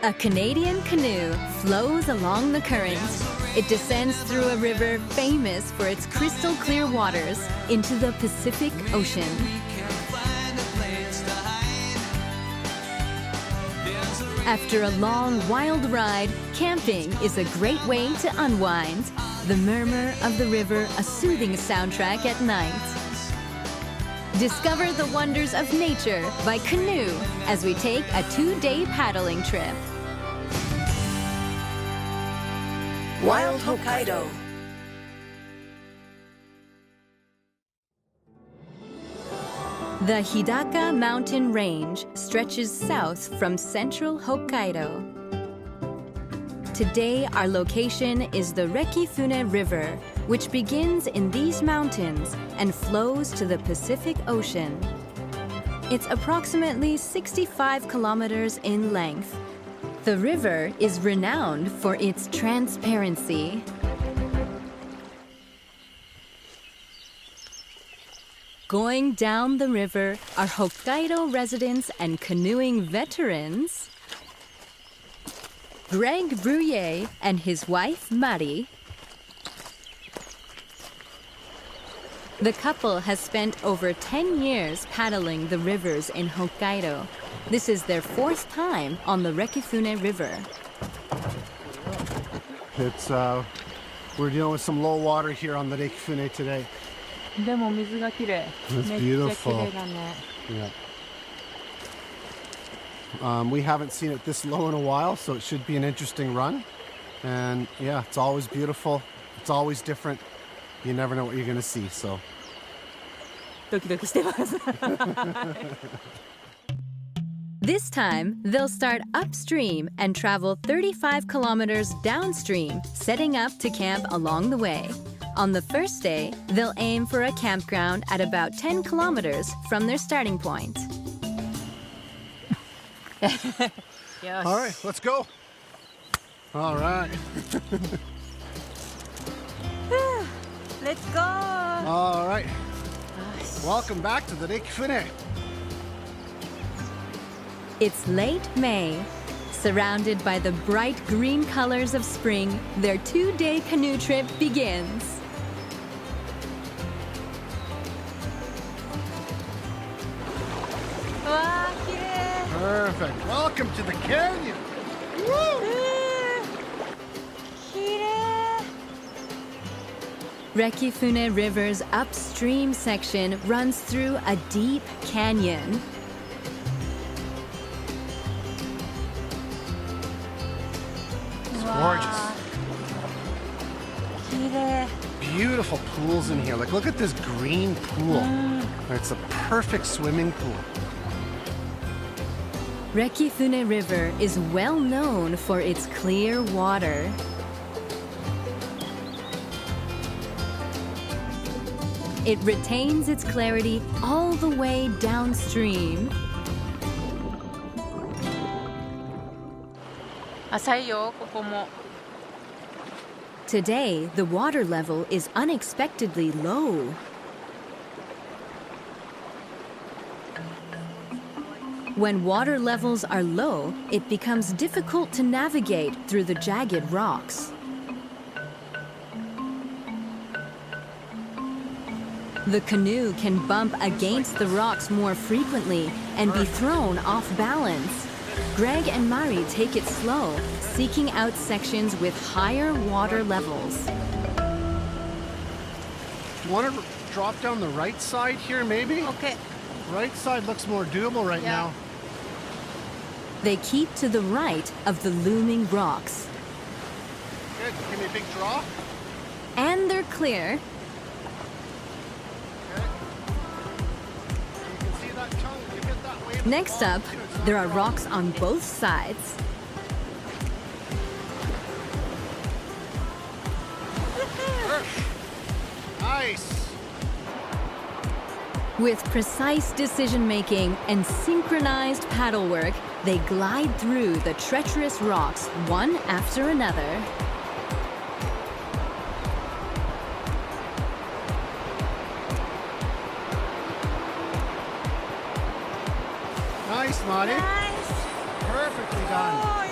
A Canadian canoe flows along the current. It descends through a river famous for its crystal clear waters into the Pacific Ocean. After a long, wild ride, camping is a great way to unwind. The murmur of the river, a soothing soundtrack at night. Discover the wonders of nature by canoe as we take a 2-day paddling trip. Wild Hokkaido. The Hidaka mountain range stretches south from central Hokkaido. Today, our location is the Rekifune River, which begins in these mountains and flows to the Pacific Ocean. It's approximately 65 kilometers in length. The river is renowned for its transparency. Going down the river are Hokkaido residents and canoeing veterans, Greg Brouillet and his wife Mari. The couple has spent over 10 years paddling the rivers in Hokkaido. This is their 4th time on the Rekifune River. We're dealing with some low water here on the Rekifune today. It's beautiful. Yeah. We haven't seen it this low in a while, so it should be an interesting run. And yeah, it's always beautiful. It's always different. You never know what you're going to see, so. This time, they'll start upstream and travel 35 kilometers downstream, setting up to camp along the way. On the first day, they'll aim for a campground at about 10 kilometers from their starting point. All right, let's go. All right. Let's go! All right. Welcome back to the Rekifune. It's late May. Surrounded by the bright green colors of spring, their 2-day canoe trip begins. Perfect. Welcome to the canyon. Woo! Rekifune River's upstream section runs through a deep canyon. It's gorgeous. Beautiful pools in here. Like, look at this green pool. It's a perfect swimming pool. Rekifune River is well known for its clear water. It retains its clarity all the way downstream. Today, the water level is unexpectedly low. When water levels are low, it becomes difficult to navigate through the jagged rocks. The canoe can bump against the rocks more frequently and be thrown off balance. Greg and Mari take it slow, seeking out sections with higher water levels. You want to drop down the right side here, maybe? Okay. Right side looks more doable right now. They keep to the right of the looming rocks. Good. Give me a big draw. And they're clear. Next up, there are rocks on both sides. Nice. With precise decision-making and synchronized paddle work, they glide through the treacherous rocks one after another. Nice, Mari. Nice. Perfectly done. Oh,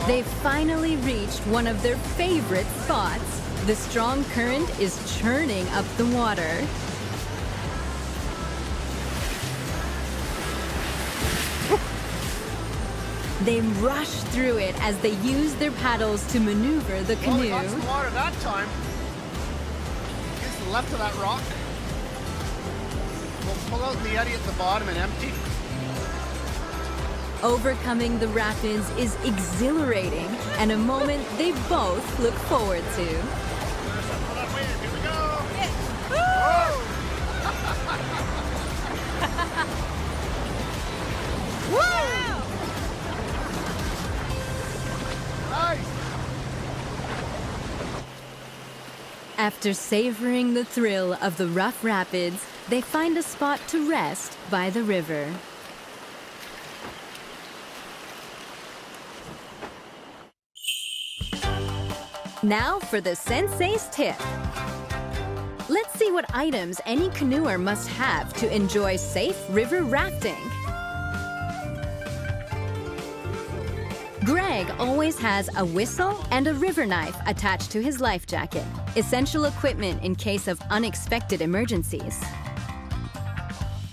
They finally reached one of their favorite spots. The strong current is churning up the water. They rush through it as they use their paddles to maneuver the canoe. Well, we got some water that time. Here's the left of that rock. We'll pull out the eddy at the bottom and empty. Overcoming the rapids is exhilarating and a moment they both look forward to. Here we go. Whoa! Nice. After savoring the thrill of the rough rapids, they find a spot to rest by the river. Now for the sensei's tip. Let's see what items any canoeer must have to enjoy safe river rafting. Greg always has a whistle and a river knife attached to his life jacket, essential equipment in case of unexpected emergencies.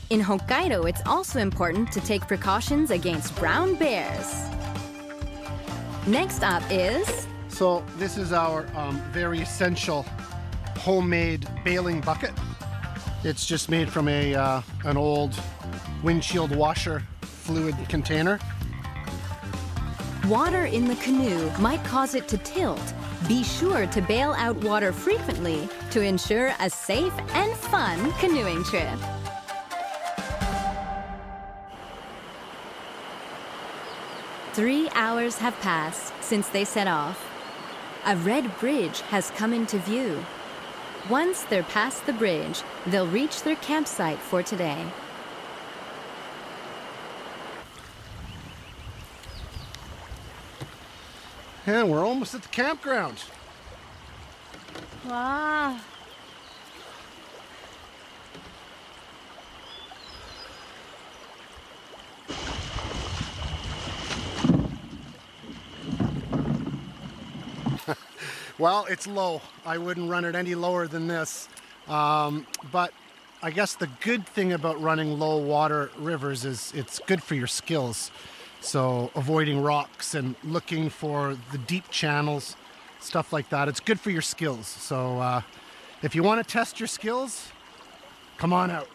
In Hokkaido, it's also important to take precautions against brown bears. Next up is... So this is our very essential homemade bailing bucket. It's just made from an old windshield washer fluid container. Water in the canoe might cause it to tilt. Be sure to bail out water frequently to ensure a safe and fun canoeing trip. Three hours have passed since they set off. A red bridge has come into view. Once they're past the bridge, they'll reach their campsite for today. And we're almost at the campground. Wow. Well, it's low. I wouldn't run it any lower than this. But I guess the good thing about running low water rivers is it's good for your skills. So avoiding rocks and looking for the deep channels, stuff like that. It's good for your skills. So if you want to test your skills, come on out.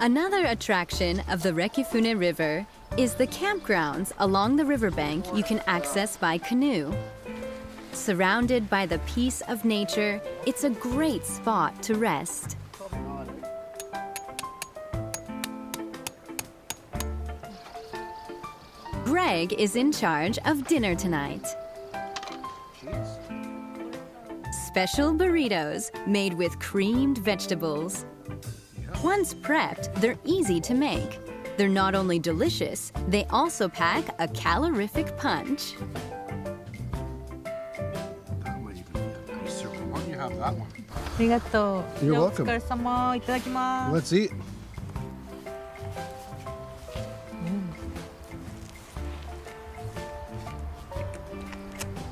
Another attraction of the Rekifune River is the campgrounds along the riverbank you can access by canoe. Surrounded by the peace of nature, it's a great spot to rest. Greg is in charge of dinner tonight. Special burritos made with creamed vegetables. Once prepped, they're easy to make. They're not only delicious, they also pack a calorific punch. That might even be a nicer one. Why don't you have that one? ありがとう。 You're じゃあ welcome. お疲れ様。いただきます。 Let's eat.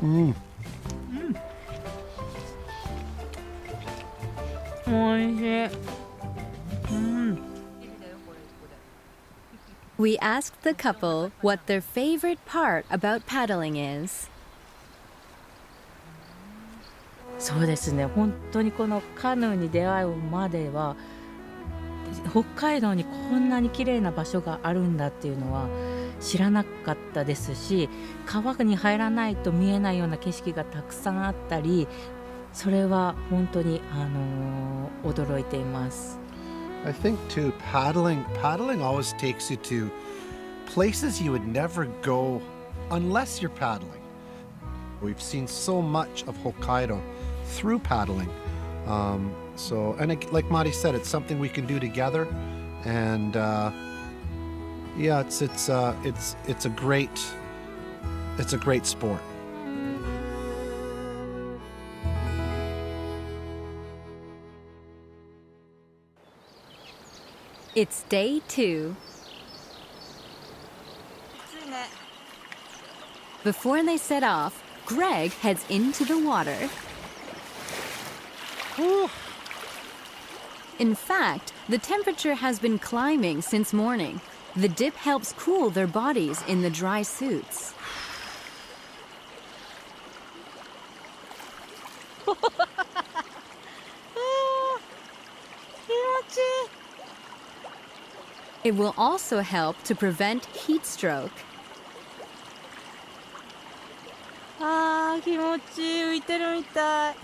Mmm. おいしい。We asked the couple what their favorite part about paddling is. そうですね。本当にこのカヌーに出会うまでは、北海道にこんなに綺麗な場所があるんだっていうのは知らなかったですし、川に入らないと見えないような景色がたくさんあったり、それは本当に驚いています。I think too, paddling always takes you to places you would never go unless you're paddling. We've seen so much of Hokkaido through paddling. Like Mari said, it's something we can do together, and yeah, it's a great sport. It's day 2. Before they set off, Greg heads into the water. Whew. In fact, the temperature has been climbing since morning. The dip helps cool their bodies in the dry suits. It will also help to prevent heat stroke. あー気持ちいい浮いてるみたい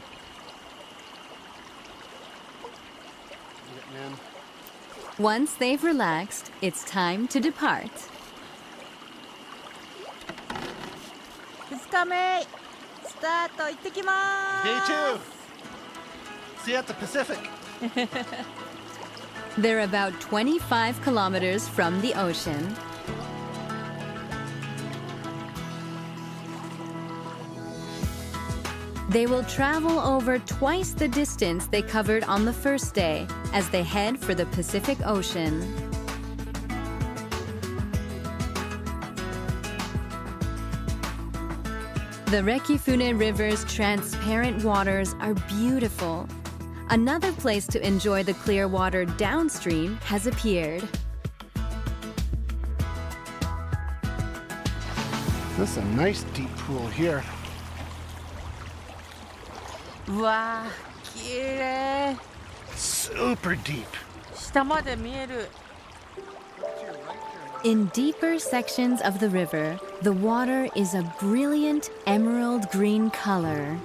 Man. Once they've relaxed, it's time to depart. 2日目スタート行ってきま Day ー 2. See you at the Pacific. They're about 25 kilometers from the ocean. They will travel over twice the distance they covered on the first day as they head for the Pacific Ocean. The Rekifune River's transparent waters are beautiful. Another place to enjoy the clear water downstream has appeared. This is a nice deep pool here. うわーきれい Super deep. 下まで見える In deeper sections of the river, the water is a brilliant emerald green color.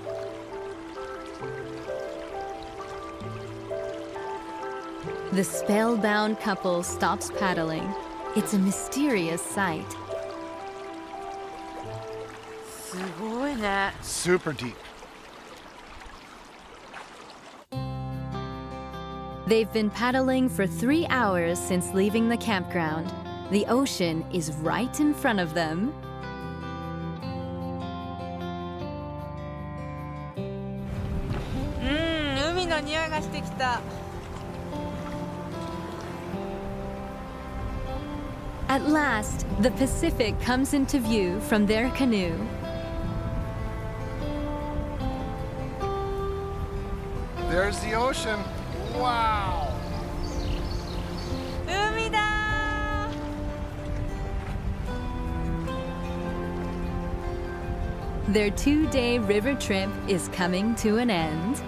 The spellbound couple stops paddling. It's a mysterious sight. すごいね Super deep. They've been paddling for 3 hours since leaving the campground. The ocean is right in front of them. Mm, 海の匂いがしてきた At last, the Pacific comes into view from their canoe. There's the ocean. Wow. 海だ Their 2-day river trip is coming to an end.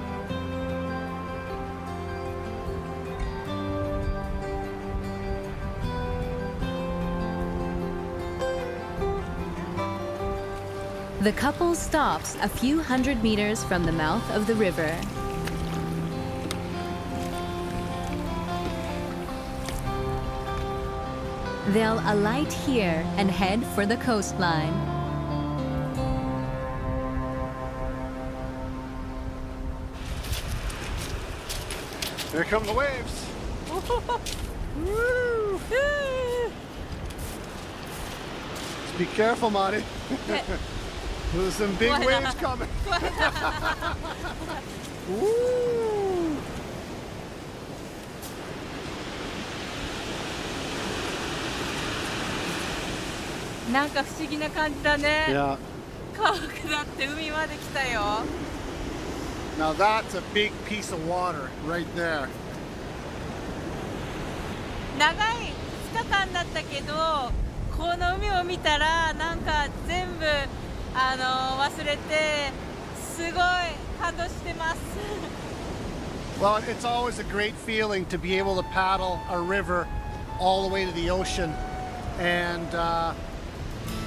The couple stops a few hundred meters from the mouth of the river. They'll alight here and head for the coastline. Here come the waves. Woo! Just be careful, Marty. There's some big Why waves not? coming. Woo!ーなんか不思議な感じだね Yeah. 川下って海まで来たよ Now that's a big piece of water right there. 長い2日間だったけどこの海を見たらなんか全部忘れてすごい感動してます Well, it's always a great feeling to be able to paddle a river all the way to the ocean. And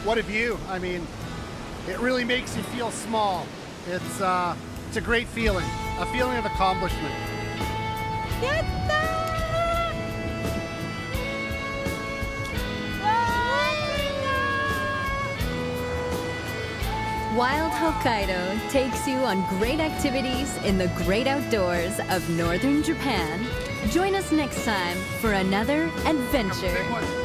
what a view. I mean, it really makes you feel small. It's a great feeling, a feeling of accomplishment. やったー Wild Hokkaido takes you on great activities in the great outdoors of northern Japan. Join us next time for another adventure. Big one.